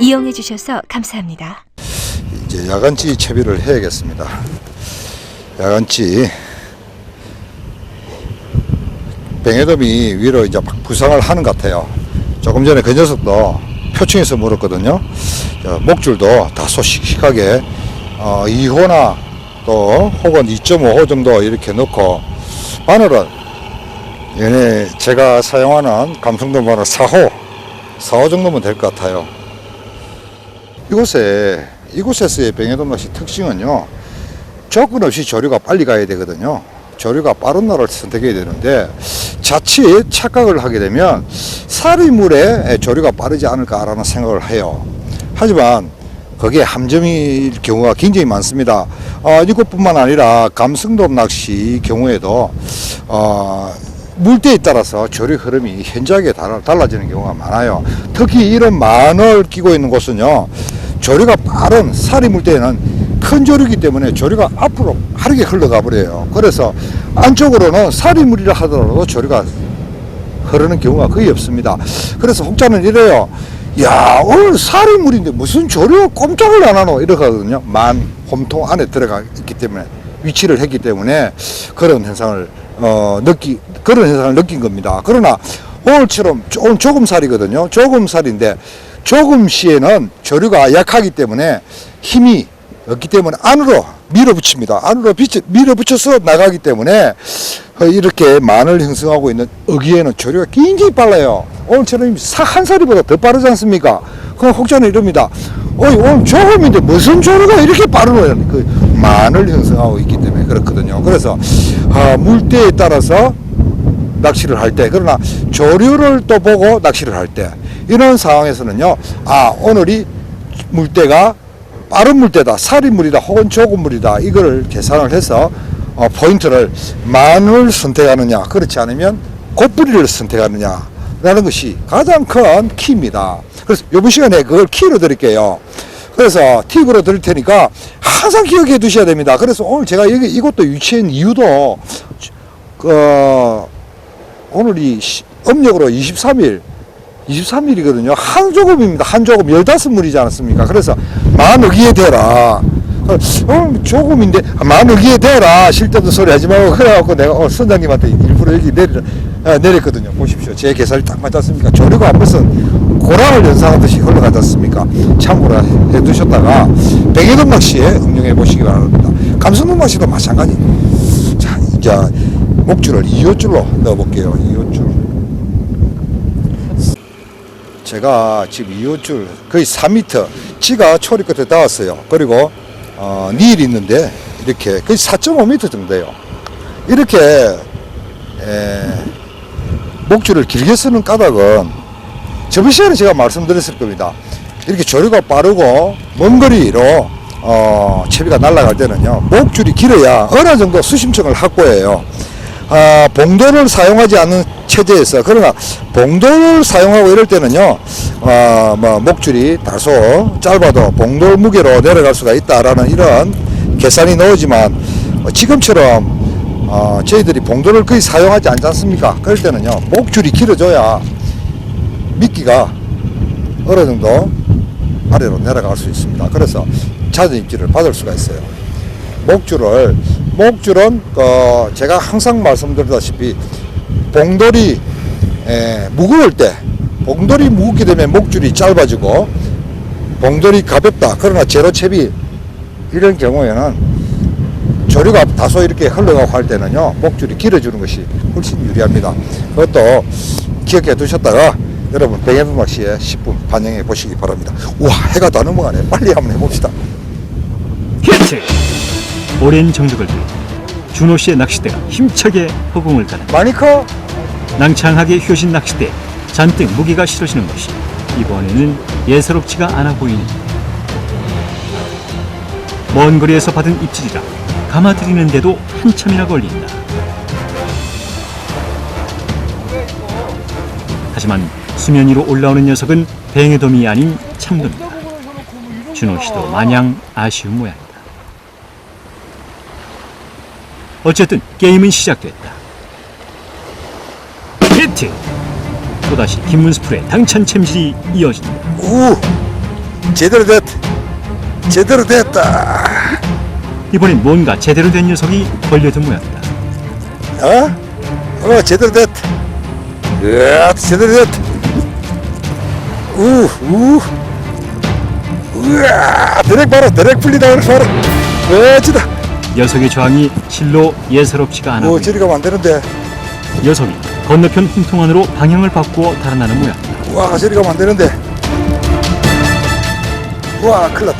이용해 주셔서 감사합니다. 이제 야간치 채비를 해야겠습니다. 야간치 뱅에돔이 위로 이제 막 부상을 하는 것 같아요. 조금 전에 그 녀석도 표층에서 물었거든요. 목줄도 다소 씩씩하게 2호나 또 혹은 2.5호 정도 이렇게 넣고, 바늘은 얘네 제가 사용하는 감성돔 바늘 4호 정도면 될 것 같아요. 이곳에서의 뱅에돔 낚시 특징은요, 조건 없이 조류가 빨리 가야 되거든요. 조류가 빠른 날을 선택해야 되는데, 자칫 착각을 하게 되면 사리물에 조류가 빠르지 않을까라는 생각을 해요. 하지만 거기에 함정일 경우가 굉장히 많습니다. 이것뿐만 아니라 감성돔 낚시 경우에도 물때에 따라서 조류 흐름이 현저하게 달라지는 경우가 많아요. 특히 이런 만을 끼고 있는 곳은요, 조류가 빠른 사리 물때에는 큰 조류이기 때문에 조류가 앞으로 빠르게 흘러가 버려요. 그래서 안쪽으로는 사리물이라 하더라도 조류가 흐르는 경우가 거의 없습니다. 그래서 혹자는 이래요. 야, 오늘 사리물인데 무슨 조류가 꼼짝을 안 하노? 이렇게 하거든요. 만 홈통 안에 들어가 있기 때문에, 위치를 했기 때문에 그런 현상을 느낀 겁니다. 그러나 오늘처럼 조금 살이거든요. 조금 살인데 조금 시에는 조류가 약하기 때문에 힘이 없기 때문에 안으로 밀어붙입니다. 안으로 밀어붙여서 나가기 때문에 이렇게 만을 형성하고 있는 어기에는 조류가 굉장히 빨라요. 오늘처럼 한 살이보다 더 빠르지 않습니까? 그럼 혹자는 이럽니다. 오늘 조금인데 무슨 조류가 이렇게 빠르노? 그 만을 형성하고 있기 때문에 그렇거든요. 그래서 물때에 따라서 낚시를 할 때, 그러나 조류를 또 보고 낚시를 할 때, 이런 상황에서는요, 오늘이 물때가 빠른 물때다, 사리물이다, 혹은 조금 물이다, 이걸 계산을 해서 포인트를 만을 선택하느냐, 그렇지 않으면 곱부리를 선택하느냐 라는 것이 가장 큰 키입니다. 그래서 이번 시간에 그걸 키로 드릴게요. 그래서 팁으로 드릴 테니까 항상 기억해 두셔야 됩니다. 그래서 오늘 제가 이것도 유치한 이유도 오늘이 음력으로 23일이거든요. 한 조금입니다. 한 조금 15물이지 않았습니까? 그래서 만어기에 대라. 조금인데 만어기에 대라. 실때도 소리 하지 말고. 그래갖고 내가 선장님한테 일부러 여기 내렸거든요. 보십시오. 제 계산이 딱 맞지 않습니까? 조류가 한 번은 고랑을 연상하듯이 흘러가지 않습니까? 참고로 해 두셨다가 뱅에돔 낚시에 응용해 보시기 바랍니다. 감성돔 낚시도 마찬가지. 자, 이제 목줄을 2호줄로 넣어 볼게요. 2호줄. 제가 지금 2호줄 거의 3m, 지가 초리 끝에 닿았어요. 그리고 닐이 있는데 이렇게 거의 4.5m 정도 돼요. 이렇게 목줄을 길게 쓰는 까닭은 저번 시간에 제가 말씀드렸을 겁니다. 이렇게 조류가 빠르고 먼 거리로 채비가 날아갈 때는요, 목줄이 길어야 어느 정도 수심층을 확보해요. 봉돌을 사용하지 않는 체제에서, 그러나 봉돌을 사용하고 이럴 때는요, 목줄이 다소 짧아도 봉돌 무게로 내려갈 수가 있다라는 이런 계산이 나오지만, 지금처럼 저희들이 봉돌을 거의 사용하지 않지 않습니까? 그럴 때는요, 목줄이 길어져야 미끼가 어느 정도 아래로 내려갈 수 있습니다. 그래서 잦은 입질을 받을 수가 있어요. 목줄은 제가 항상 말씀드리다시피 봉돌이 무거울 때, 봉돌이 무겁게 되면 목줄이 짧아지고, 봉돌이 가볍다, 그러나 제로 채비 이런 경우에는 조류가 다소 이렇게 흘러가고 할 때는요, 목줄이 길어지는 것이 훨씬 유리합니다. 그것도 기억해 두셨다가 여러분 뱅에돔 낚시에 10분 반영해 보시기 바랍니다. 우와, 해가 다 넘어가네. 빨리 한번 해봅시다. 히트! 오랜 정적을 들여 준호 씨의 낚싯대가 힘차게 허공을 가는 많이 커? 낭창하게 효신 낚싯대에 잔뜩 무게가 실어지는 것이 이번에는 예사롭지가 않아 보이는, 먼 거리에서 받은 입질이라 감아들이는데도 한참이나 걸린다. 하지만 수면 위로 올라오는 녀석은 뱅에돔이 아닌 참돔이다. 준호 씨도 마냥 아쉬운 모양이다. 어쨌든 게임은 시작됐다. 히트! 또다시 김문스프의 당찬 챔질이 이어진다. 오! 제대로 됐다. 제대로 됐다. 이번엔 뭔가 제대로 된 녀석이 걸려든 모양이다. 제대로 됐다. 제대로 됐다. 우와, 드랙 풀리다. 바로. 멋지다. 녀석의 저항이 실로 예사롭지가 않아 보인다. 저리 가면 안 되는데. 녀석이 건너편 흉통 안으로 방향을 바꾸어 달아나는 모양이다. 와, 저리 가면 안 되는데. 와, 큰일 났다.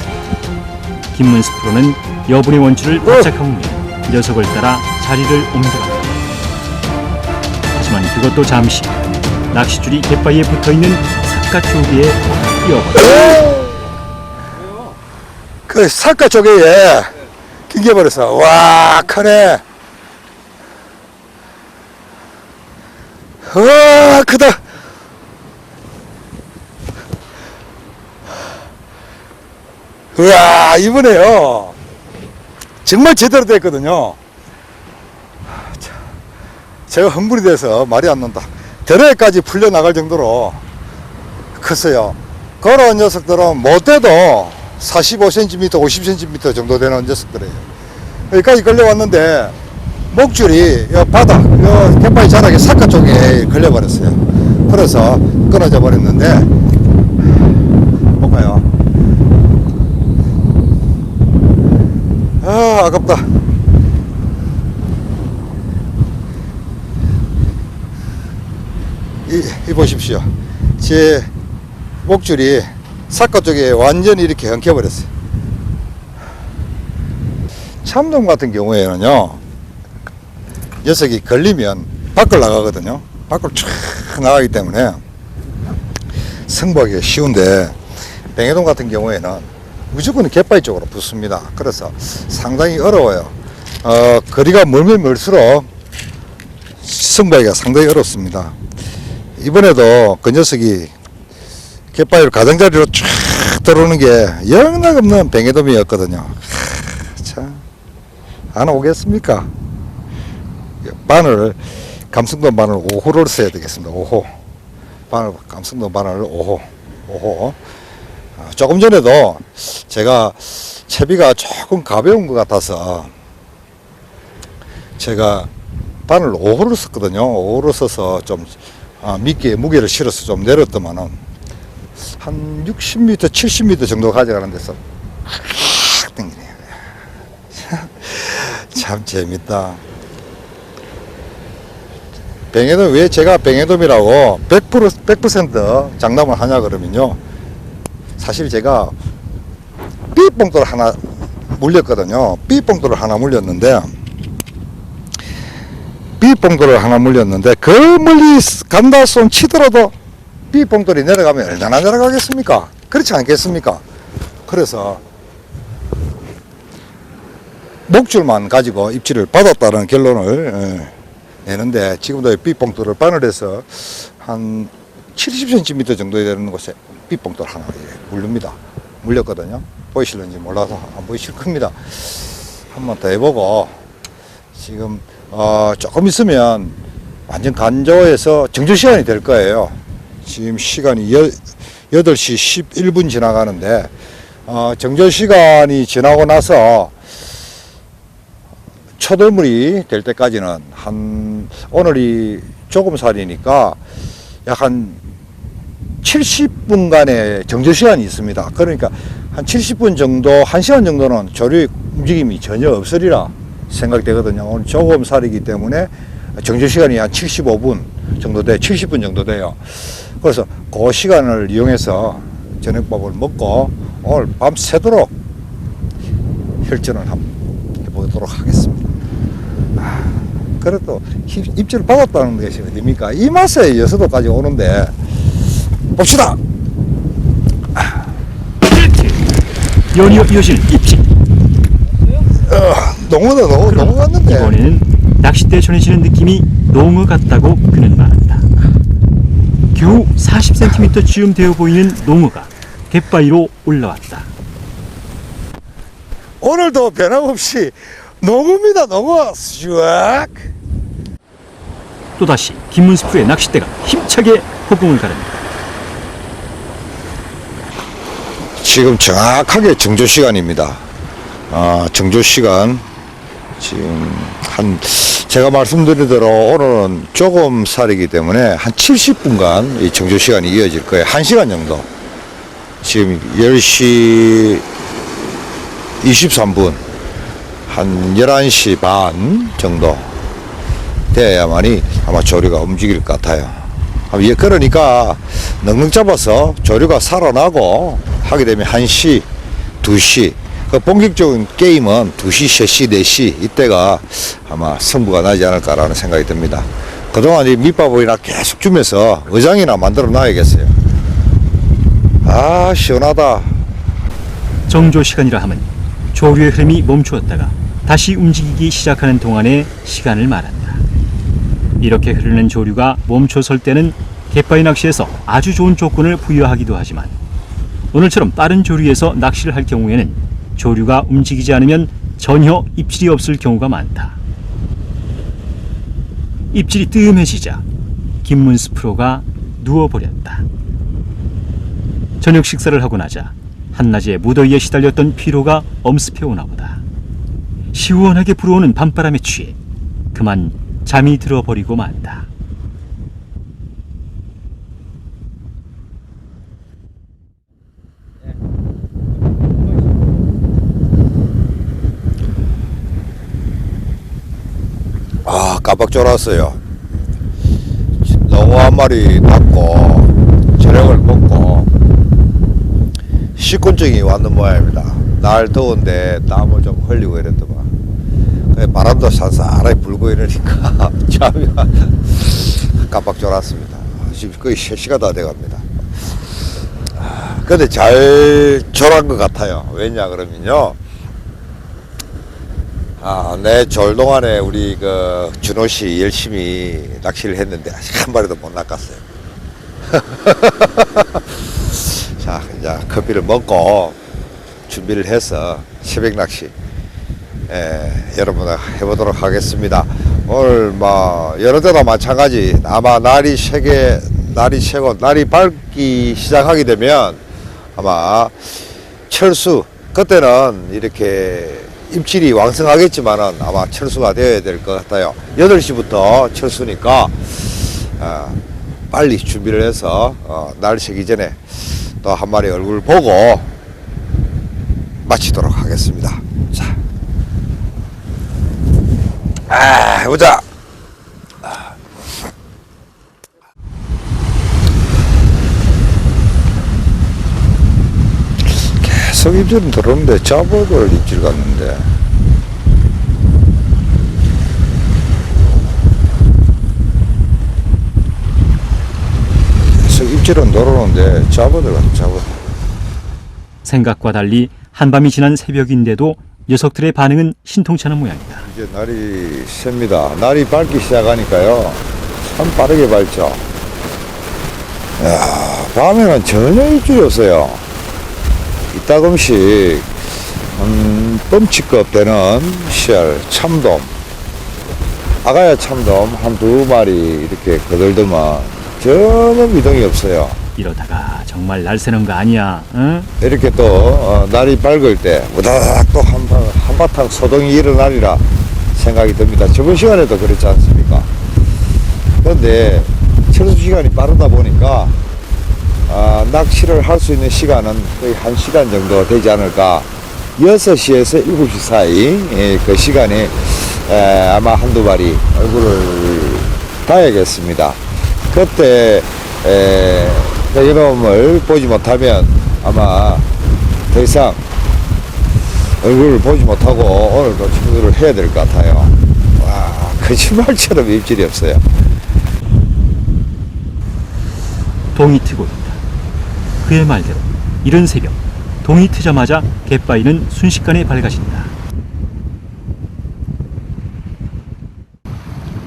김문수 프로는 여분의 원줄을 바짝 감으며 녀석을 따라 자리를 옮겨간다. 하지만 그것도 잠시. 낚싯줄이 갯바위에 붙어있는 삿갓 조개에 끼어버렸다. 그 삿갓 조개에 낑겨버렸어. 와, 크네. 와, 크다. 우와, 이번에요 정말 제대로 됐거든요. 제가 흥분이 돼서 말이 안 난다. 대레까지 풀려나갈 정도로 컸어요. 그런 녀석들은 못돼도 45cm, 50cm 정도 되는 녀석들이에요. 여기까지 걸려왔는데 목줄이 이 바닥, 이 갯바위 자락에 삿갓 쪽에 걸려버렸어요. 그래서 끊어져 버렸는데, 볼까요? 아깝다. 이 보십시오. 제 목줄이 삿갓 쪽에 완전히 이렇게 엉켜버렸어요. 참돔 같은 경우에는요, 녀석이 걸리면 밖을 나가거든요. 밖을 쫙 나가기 때문에 승부하기가 쉬운데, 뱅에돔 같은 경우에는 무조건 갯바위 쪽으로 붙습니다. 그래서 상당히 어려워요. 거리가 멀면 멀수록 승부하기가 상당히 어렵습니다. 이번에도 그 녀석이 갯바위로 가장자리로 쫙 들어오는 게 영락없는 뱅에돔이었거든요. 참, 안 오겠습니까? 바늘, 감성돔 바늘 5호를 써야 되겠습니다. 5호. 감성돔 바늘 5호. 조금 전에도 제가 채비가 조금 가벼운 것 같아서 제가 바늘 5호를 썼거든요. 5호를 써서 좀 미끼에 무게를 실어서 좀 내렸더만은 한 60m, 70m 정도 가져가는 데서 확 당기네요. 참 재밌다. 뱅에돔, 왜 제가 뱅에돔이라고 100% 장담을 하냐 그러면요, 사실 제가 삐뽕돌을 하나 물렸거든요. 삐뽕돌을 하나 물렸는데 그 멀리 간다 손 치더라도 삐뽕돌이 내려가면 얼마나 내려가겠습니까? 그렇지 않겠습니까? 그래서 목줄만 가지고 입질을 받았다는 결론을 내는데, 지금도 삐뽕돌을 바늘에서 한 70cm 정도 되는 곳에 삐뽕돌 하나 물렸거든요. 보이실는지 몰라서 안 보이실 겁니다. 한 번 더 해보고, 지금 조금 있으면 완전 간조해서 정조 시간이 될 거예요. 지금 시간이 8시 11분 지나가는데, 정조 시간이 지나고 나서 초돌물이 될 때까지는 오늘이 조금살이니까 약 한 70분간의 정조 시간이 있습니다. 그러니까 한 70분 정도, 1시간 정도는 조류 움직임이 전혀 없으리라 생각되거든요. 오늘 조금살이기 때문에 정조 시간이 한 75분 정도 70분 정도 돼요. 그래서 그 시간을 이용해서 저녁밥을 먹고 오늘 밤 새도록 혈전을 한번 해보도록 하겠습니다. 그래도 입질을 받았다는 것이 어딥니까? 이 맛에 여수도까지 오는데, 봅시다. 연이어 이어지는 입질. 농어 같는데. 이번에는 낚싯대에 전해지는 느낌이 농어 같다고 그는 말한다. 겨우 40cm쯤 되어 보이는 농어가 갯바위로 올라왔다. 오늘도 변함없이 농어입니다. 농어. 슈악. 또다시 김문수 프로의 낚싯대가 힘차게 허공을 가릅니다. 지금 정확하게 정조 시간입니다. 정조 시간 지금 제가 말씀드린 대로 오늘은 조금 살이기 때문에 한 70분간 이 정조 시간이 이어질 거예요. 1시간 정도. 지금 10시 23분 한 11시 반 정도 돼야만이 아마 조류가 움직일 것 같아요. 그러니까 넉넉 잡아서 조류가 살아나고 하게 되면 1시, 2시 그 본격적인 게임은 2시, 3시, 4시 이때가 아마 승부가 나지 않을까라는 생각이 듭니다. 그동안 이 밑밥이나 계속 주면서 의장이나 만들어 놔야겠어요. 시원하다. 정조 시간이라 함은 조류의 흐름이 멈추었다가 다시 움직이기 시작하는 동안의 시간을 말한다. 이렇게 흐르는 조류가 멈춰설 때는 갯바위 낚시에서 아주 좋은 조건을 부여하기도 하지만 오늘처럼 빠른 조류에서 낚시를 할 경우에는 조류가 움직이지 않으면 전혀 입질이 없을 경우가 많다. 입질이 뜸해지자 김문수 프로가 누워버렸다. 저녁 식사를 하고 나자 한낮에 무더위에 시달렸던 피로가 엄습해오나 보다. 시원하게 불어오는 밤바람에 취해 그만 잠이 들어버리고 만다. 깜빡 졸았어요. 농어 한 마리 닦고 저녁을 먹고 식곤증이 왔는 모양입니다. 날 더운데 땀을 좀 흘리고 이랬더만 바람도 살살하게 불고 이러니까 잠이 깜빡 졸았습니다. 지금 거의 3시가 다 돼갑니다. 근데 잘 졸한 것 같아요. 왜냐 그러면요, 내 졸 동안에 우리 그 준호 씨 열심히 낚시를 했는데 아직 한 마리도 못 낚았어요. 자, 이제 커피를 먹고 준비를 해서 새벽 낚시 여러분 해보도록 하겠습니다. 오늘 뭐 여러 데나 마찬가지 아마 날이 새고 날이 밝기 시작하게 되면 아마 철수 그때는 이렇게 입질이 왕성하겠지만은 아마 철수가 되어야 될 것 같아요. 8시부터 철수니까 빨리 준비를 해서 날 새기 전에 또 한 마리 얼굴 보고 마치도록 하겠습니다. 자, 해보자. 계속 입질은 들어오는데 잡어볼 입질 같는데. 계속 입질은 들어오는데 잡어들 잡어. 생각과 달리 한밤이 지난 새벽인데도 녀석들의 반응은 신통찮은 모양이다. 이제 날이 셉니다. 날이 밝기 시작하니까요, 참 빠르게 밝죠. 밤에는 전혀 입질이 없어요. 이따금씩 뻥치급 되는 씨알, 참돔, 아가야 참돔 한두 마리 이렇게 거들더만 전혀 미동이 없어요. 이러다가 정말 날 새는 거 아니야, 응? 이렇게 또 날이 밝을 때 우다닥 또 한바탕 소동이 일어나리라 생각이 듭니다. 저번 시간에도 그랬지 않습니까? 그런데 철수 시간이 빠르다 보니까 낚시를 할 수 있는 시간은 거의 1시간 정도 되지 않을까. 6시에서 7시 사이 그 시간에 아마 한두 마리 얼굴을 봐야겠습니다. 그때 이놈을 보지 못하면 아마 더 이상 얼굴을 보지 못하고 오늘도 친구를 해야 될 것 같아요. 와, 거짓말처럼 입질이 없어요. 동이 트고 있다. 그의 말대로 이른 새벽 동이 트자마자 갯바위는 순식간에 밝아진다.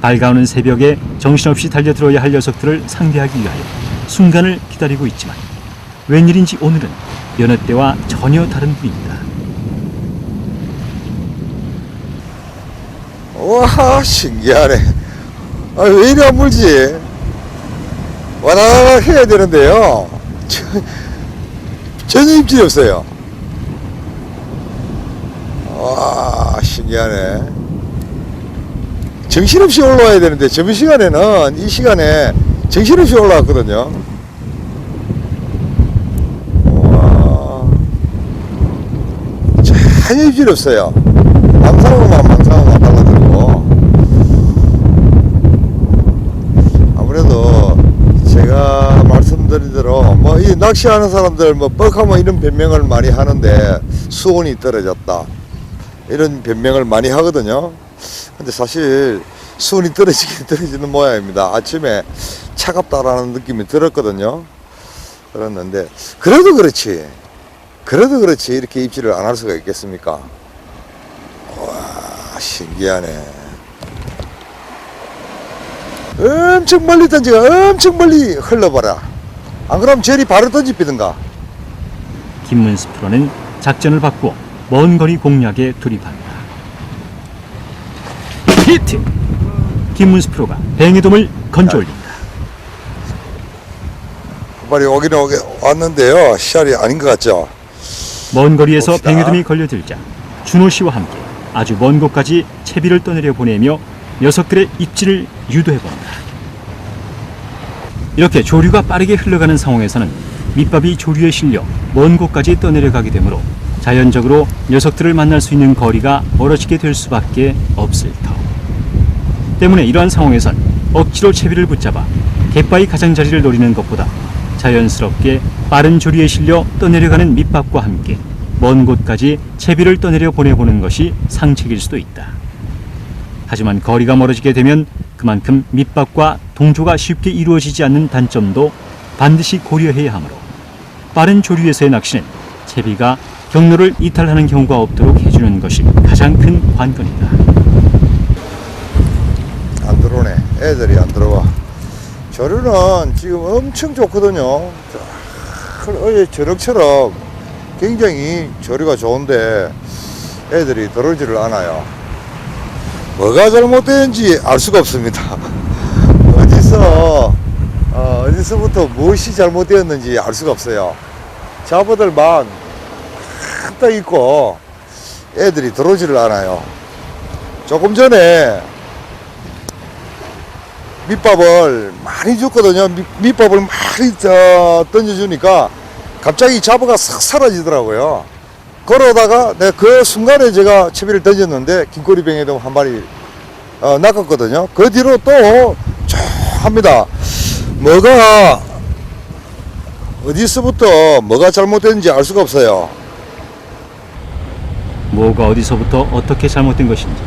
밝아오는 새벽에 정신없이 달려들어야 할 녀석들을 상대하기 위하여 순간을 기다리고 있지만 웬일인지 오늘은 여느 때와 전혀 다른 분위기다. 와, 신기하네. 왜 이리 안 물지? 와다다닥 해야 되는데요. 전혀 입질이 없어요. 와, 신기하네. 정신없이 올라와야 되는데 점심시간에는 이 시간에 정신없이 올라왔거든요. 와, 전혀 입질이 없어요. 망상어만 달라들고. 아무래도 제가 말씀드린 대로 뭐 이 낚시하는 사람들 뭐 뻑하면 이런 변명을 많이 하는데 수온이 떨어졌다 이런 변명을 많이 하거든요. 근데 사실 수온이 떨어지는 모양입니다. 아침에 차갑다라는 느낌이 들었거든요. 그랬는데 그래도 그렇지 이렇게 입질을 안 할 수가 있겠습니까? 와, 신기하네. 엄청 멀리 던지가 엄청 멀리 흘러봐라. 안 그러면 젤이 바로 던집히든가. 김문수 프로는 작전을 바꾸어 먼 거리 공략에 돌입합니다. 히트! 김문수 프로가 뱅에돔을 건져 올립니다. 빨리 오기는 왔는데요. 씨알이 아닌 것 같죠? 먼 거리에서 봅시다. 뱅에돔이 걸려들자 준호 씨와 함께 아주 먼 곳까지 채비를 떠내려 보내며 녀석들의 입질을 유도해봅니다. 이렇게 조류가 빠르게 흘러가는 상황에서는 밑밥이 조류에 실려 먼 곳까지 떠내려가게 되므로 자연적으로 녀석들을 만날 수 있는 거리가 멀어지게 될 수밖에 없을 터. 때문에 이러한 상황에선 억지로 채비를 붙잡아 갯바위 가장자리를 노리는 것보다 자연스럽게 빠른 조류에 실려 떠내려가는 밑밥과 함께 먼 곳까지 채비를 떠내려 보내보는 것이 상책일 수도 있다. 하지만 거리가 멀어지게 되면 그만큼 밑밥과 동조가 쉽게 이루어지지 않는 단점도 반드시 고려해야 하므로 빠른 조류에서의 낚시는 채비가 경로를 이탈하는 경우가 없도록 해주는 것이 가장 큰 관건이다. 안 들어오네. 애들이 안 들어와. 조류는 지금 엄청 좋거든요. 어제 저녁처럼 굉장히 조류가 좋은데 애들이 들어오지를 않아요. 뭐가 잘못되는지 알 수가 없습니다. 어디서부터 무엇이 잘못되었는지 알 수가 없어요. 잡어들만 딱 있고 애들이 들어오지를 않아요. 조금 전에 밑밥을 많이 줬거든요. 밑밥을 많이 던져주니까 갑자기 잡어가 싹 사라지더라고요. 걸어오다가 내가 그 순간에 제가 채비를 던졌는데 긴꼬리뱅에돔 한 마리 낚았거든요. 그 뒤로 또 쭉 합니다. 뭐가 어디서부터 뭐가 잘못됐는지 알 수가 없어요. 뭐가 어디서부터 어떻게 잘못된 것인지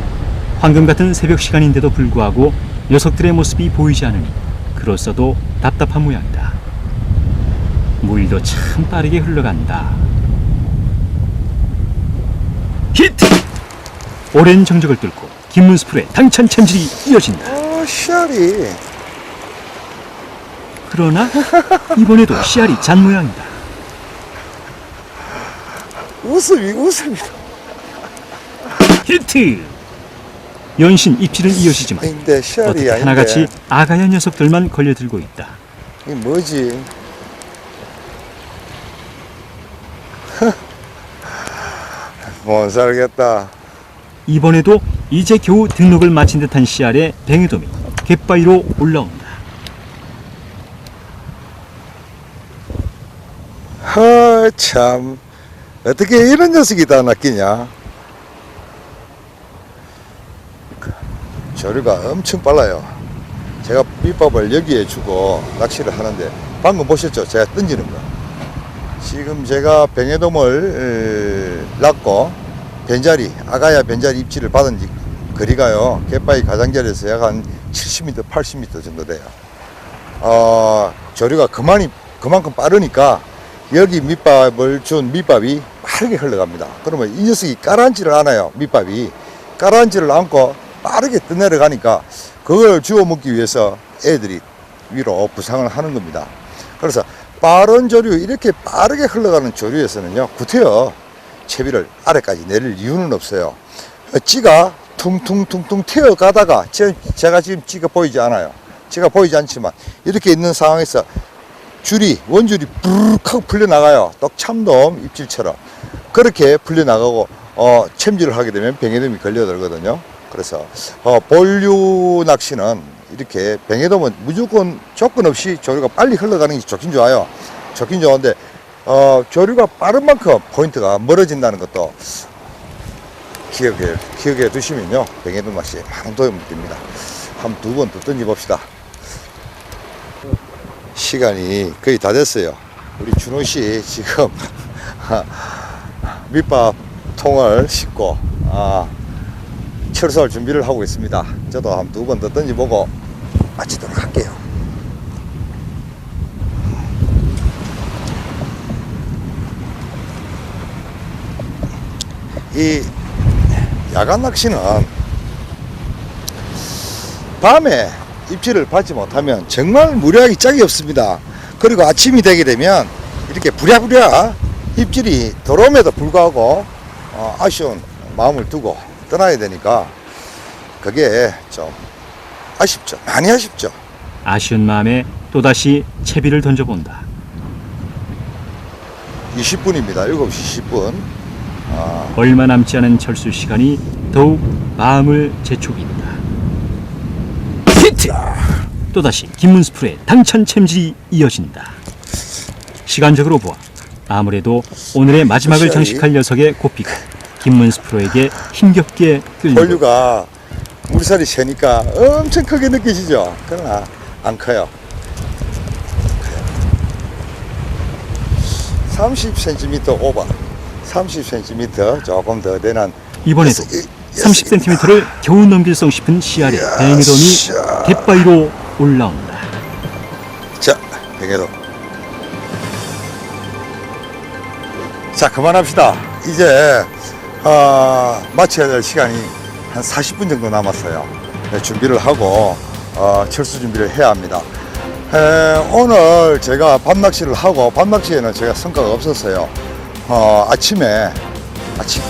황금 같은 새벽 시간인데도 불구하고 녀석들의 모습이 보이지 않으니 그로써도 답답한 모양이다. 물도 참 빠르게 흘러간다. 히트! 오랜 정적을 뚫고 김문수 프로의 당찬 챔질이 이어진다. 씨알이. 그러나 이번에도 씨알이 잔 모양이다. 웃음이다. 히트! 연신 입질은 이어지지만 근데 씨알이 어떻게 아닌데. 하나같이 아가야 녀석들만 걸려들고 있다. 이게 뭐지? 못 살겠다. 이번에도 이제 겨우 등록을 마친 듯한 씨알의 뱅에돔이 갯바위로 올라온다. 참 어떻게 이런 녀석이 다 낚이냐. 조류가 엄청 빨라요. 제가 밑밥을 여기에 주고 낚시를 하는데 방금 보셨죠? 제가 던지는 거. 지금 제가 뱅에돔을 낚고 벤자리, 아가야 벤자리 입질을 받은 지 거리가요, 갯바위 가장자리에서 약 한 70m, 80m 정도 돼요. 조류가 그만큼 빠르니까 여기 밑밥을 준 밑밥이 빠르게 흘러갑니다. 그러면 이 녀석이 가라앉지를 않아요. 밑밥이 가라앉지를 않고 빠르게 떠내려가니까 그걸 주워 먹기 위해서 애들이 위로 부상을 하는 겁니다. 그래서 빠른 조류, 이렇게 빠르게 흘러가는 조류에서는요, 구태여 채비를 아래까지 내릴 이유는 없어요. 찌가 퉁퉁퉁퉁 튀어가다가, 제가 지금 찌가 보이지 않아요. 찌가 보이지 않지만 이렇게 있는 상황에서 원줄이 부르륵 하고 풀려나가요. 떡참돔 입질처럼. 그렇게 풀려나가고, 챔질을 하게 되면 뱅에돔이 걸려들거든요. 그래서, 본류 낚시는 이렇게 뱅에돔은 무조건 조건 없이 조류가 빨리 흘러가는 게 좋긴 좋아요. 좋긴 좋은데, 조류가 빠른 만큼 포인트가 멀어진다는 것도 기억해 두시면요. 뱅에돔 낚시에 많은 도움이 됩니다. 한 두 번 더 던져봅시다. 시간이 거의 다 됐어요. 우리 준호 씨 지금 밑밥 통을 싣고 철수할 준비를 하고 있습니다. 저도 한 두 번 더 던져보고 마치도록 할게요. 이 야간 낚시는 밤에 입질을 받지 못하면 정말 무료하기 짝이 없습니다. 그리고 아침이 되게 되면 이렇게 부랴부랴 입질이 들어옴에도 불구하고 아쉬운 마음을 두고 떠나야 되니까 그게 좀 아쉽죠. 많이 아쉽죠. 아쉬운 마음에 또다시 채비를 던져본다. 20분입니다. 7시 10분. 얼마 남지 않은 철수 시간이 더욱 마음을 재촉인다. 히트! 또다시 김문스프로의 당찬 챔질이 이어진다. 시간적으로 보아 아무래도 오늘의 마지막을 시간이- 장식할 녀석의 고삐가 김문스프로에게 힘겹게 끌리고 폴류가 물살이 세니까 엄청 크게 느껴지죠. 그러나 안 커요. 30cm 오버. 30cm 조금 더 되는 이번에도 30cm를 겨우 넘길성 싶은 씨알에 뱅에돔이 갯바위로 올라온다. 자, 뱅에돔. 자, 그만합시다. 이제 마쳐야 될 시간이 한 40분 정도 남았어요. 네, 준비를 하고 철수 준비를 해야 합니다. 오늘 제가 밤낚시를 하고 밤낚시에는 제가 성과가 없었어요. 아침에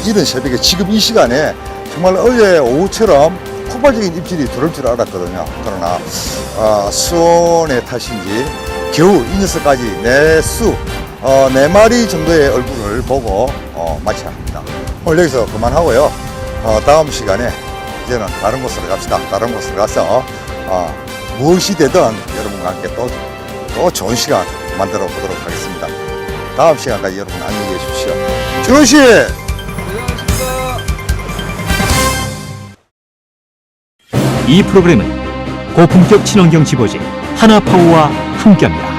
이른 새벽에 지금 이 시간에 정말 어제 오후처럼 폭발적인 입질이 들어올 줄 알았거든요. 그러나 수온의 탓인지 겨우 이 녀석까지 네 마리 정도의 얼굴을 보고 마쳐야 합니다. 오늘 여기서 그만하고요. 다음 시간에 이제는 다른 곳으로 갑시다. 다른 곳으로 가서 무엇이 되든 여러분과 함께 또 좋은 시간 만들어 보도록 하겠습니다. 다음 시간까지 여러분 안녕히 계십시오. 준호 씨! 이 프로그램은 고품격 친환경 집어제 하나파워와 함께합니다.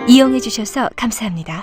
이용해 주셔서 감사합니다.